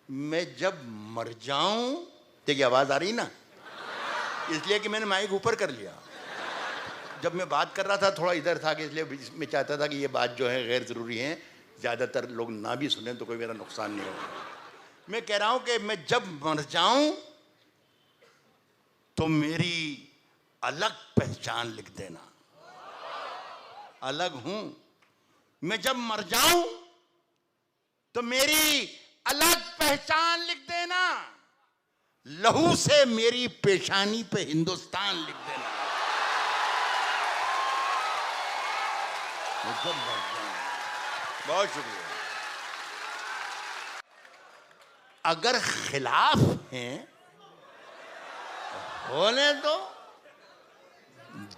मैं जब मर जाऊं, देखिए आवाज आ रही ना, इसलिए कि मैंने माइक ऊपर कर लिया। जब मैं बात कर रहा था थोड़ा इधर था कि इसलिए मैं चाहता था कि ये बात जो है गैर ज़रूरी है, ज़्यादातर लोग ना भी सुने तो कोई मेरा नुकसान नहीं होगा। मैं कह रहा हूं कि मैं जब मर जाऊं तो मेरी अलग पहचान लिख देना। अलग हूं मैं, जब मर जाऊं तो मेरी अलग पहचान लिख देना। लहू से मेरी पेशानी पे हिंदुस्तान लिख देना। मैं जब मर जाऊं। बहुत शुक्रिया। अगर खिलाफ हैं होने दो,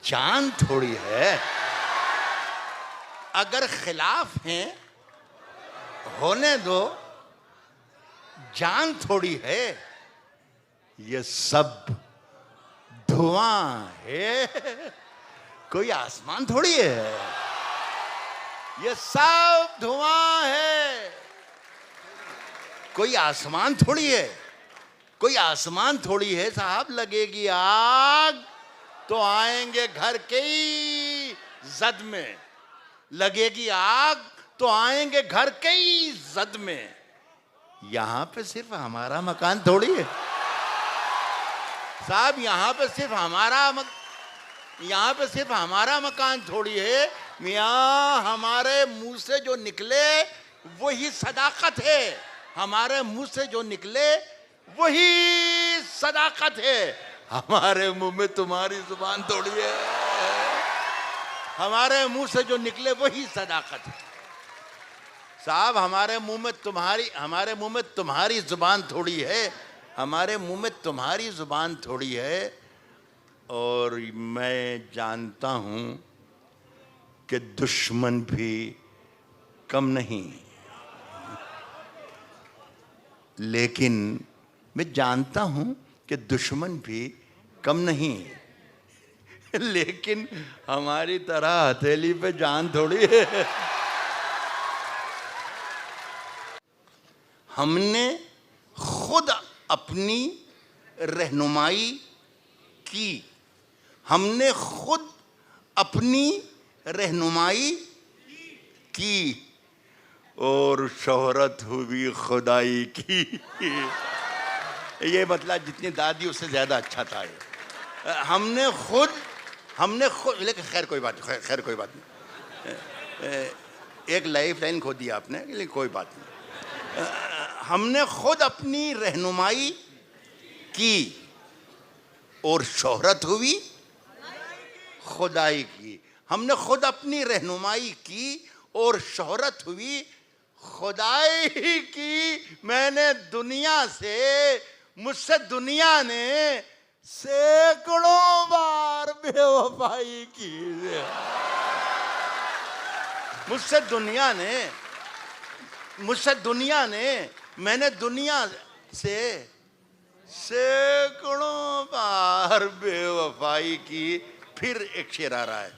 जान थोड़ी है। अगर खिलाफ हैं होने दो, जान थोड़ी है। ये सब धुआं है, कोई आसमान थोड़ी है। ये सब धुआं है, कोई आसमान थोड़ी है। कोई आसमान थोड़ी है साहब। लगेगी आग तो आएंगे घर के ही जद में। लगेगी आग तो आएंगे घर के ही जद में। यहां पे सिर्फ हमारा मकान थोड़ी है साहब। यहां पे सिर्फ हमारा मकान थोड़ी है मियां। हमारे मुंह से जो निकले वही सदाकत है। हमारे मुंह से जो निकले वही सदाकत है। हमारे मुंह में तुम्हारी जुबान थोड़ी है। हमारे मुंह से जो निकले वही सदाकत है साहब। हमारे मुंह में तुम्हारी जुबान थोड़ी है। हमारे मुंह में तुम्हारी जुबान थोड़ी है। और मैं जानता हूं कि दुश्मन भी कम नहीं, लेकिन मैं जानता हूं कि दुश्मन भी कम नहीं, लेकिन हमारी तरह हथेली पे जान थोड़ी है। हमने खुद अपनी रहनुमाई की। हमने खुद अपनी रहनुमाई की और शोहरत हुई खुदाई की। ये मतलब जितनी दादी उससे ज़्यादा अच्छा था ये। हमने खुद लेकिन खैर कोई बात नहीं। एक लाइफ लाइन खो दिया आपने, लेकिन कोई बात नहीं। हमने खुद अपनी रहनुमाई की और शोहरत हुई खुदाई की। हमने खुद अपनी रहनुमाई की और शोहरत हुई खुदाई की। मुझसे दुनिया ने सैकड़ों बार बेवफाई की। मैंने दुनिया से सैकड़ों बार बेवफाई की। फिर एक शेर आ रहा है।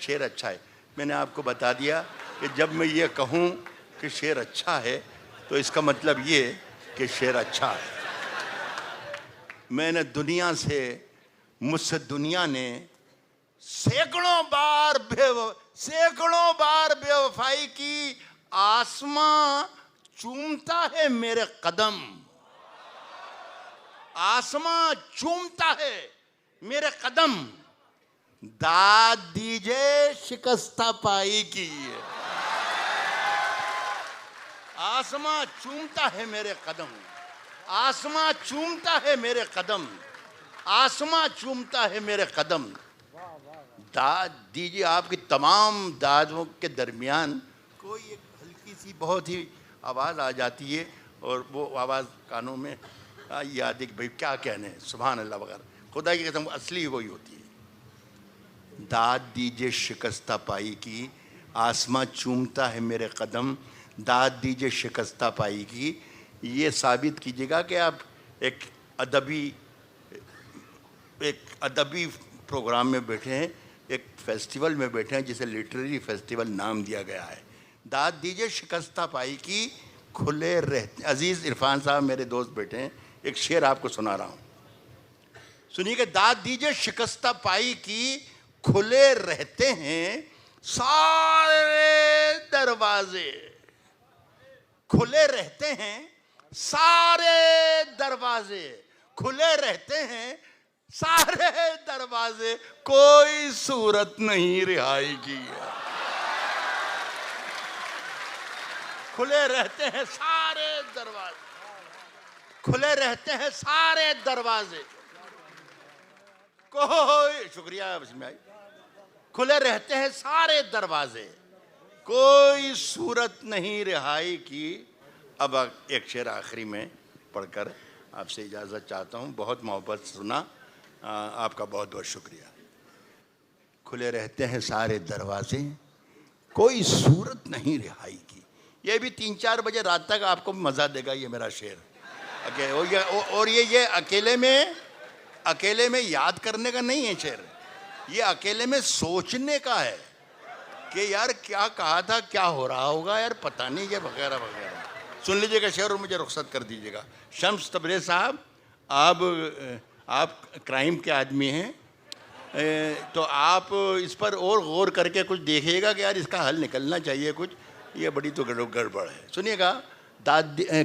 शेर अच्छा है। मैंने आपको बता दिया कि जब मैं ये कहूँ कि शेर अच्छा है तो इसका मतलब ये कि शेर अच्छा है। मुझसे दुनिया ने सैकड़ों बार बेवफाई की। आसमां चूमता है मेरे कदम। आसमां चूमता है मेरे कदम। दाद दीजिए शिकस्ता पाई की। आसमां चूमता है मेरे कदम। आसमां चूमता है मेरे कदम। आसमां चूमता है मेरे कदम। दाद दीजिए। आपकी तमाम दादों के दरमियान कोई एक हल्की सी बहुत ही आवाज़ आ जाती है और वो आवाज़ कानों में याद है कि भाई क्या कहने हैं, सुभान अल्लाह वगैरह। खुदा की कसम असली वही होती है। दाद दीजिए शिकस्ता पाई की। आसमां चूमता है मेरे कदम। दाद दीजिए शिकस्ता पाई की। ये साबित कीजिएगा कि आप एक अदबी प्रोग्राम में बैठे हैं, एक फेस्टिवल में बैठे हैं जिसे लिटरेरी फेस्टिवल नाम दिया गया है। दाद दीजिए शिकस्ता पाई की खुले रहते। अजीज इरफान साहब मेरे दोस्त बैठे हैं, एक शेर आपको सुना रहा हूं, सुनिए। दाद दीजिए शिकस्ता पाई की, खुले रहते हैं सारे दरवाजे, खुले रहते हैं सारे दरवाजे, खुले रहते हैं सारे दरवाजे, कोई सूरत नहीं रिहाई की। खुले रहते हैं सारे दरवाजे, खुले रहते हैं सारे दरवाजे, कोई, शुक्रिया बिस्मिल्लाह, खुले रहते हैं सारे दरवाजे, कोई सूरत नहीं रिहाई की। अब एक शेर आखिरी में पढ़कर आपसे इजाज़त चाहता हूँ। बहुत मोहब्बत सुना, आपका बहुत बहुत शुक्रिया। खुले रहते हैं सारे दरवाजे, कोई सूरत नहीं रिहाई की। ये भी 3-4 बजे रात तक आपको मज़ा देगा ये मेरा शेर। और ये अकेले में याद करने का नहीं है शेर, ये अकेले में सोचने का है कि यार क्या कहा था, क्या हो रहा होगा यार, पता नहीं, ये वगैरह वगैरह। सुन लीजिएगा शेर और मुझे रुख्सत कर दीजिएगा। शम्स तबरेज़ साहब, आप क्राइम के आदमी हैं, तो आप इस पर और गौर करके कुछ देखिएगा कि यार इसका हल निकलना चाहिए कुछ, ये बड़ी तो गड़बड़ है। सुनिएगा,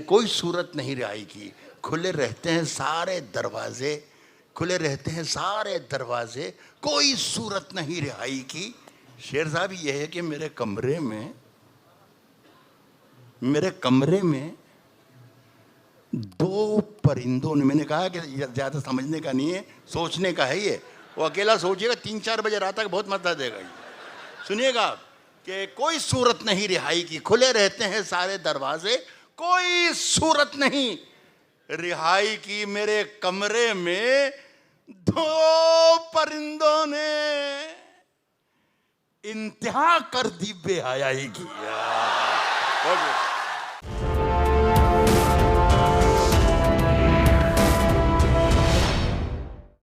कोई सूरत नहीं रिहाई की, खुले रहते हैं सारे दरवाजे, खुले रहते हैं सारे दरवाजे, कोई सूरत नहीं रिहाई की। शेर साहब ये है कि मेरे कमरे में 2 परिंदों ने, मैंने कहा कि ज़्यादा समझने का नहीं है, सोचने का है ये, वो अकेला सोचिएगा 3-4 बजे रात तक बहुत मजा देगा ये। सुनिएगा कि कोई सूरत नहीं रिहाई की, खुले रहते हैं सारे दरवाजे, कोई सूरत नहीं रिहाई की। मेरे कमरे में 2 परिंदों ने इंतहा कर दी बेहयाई की।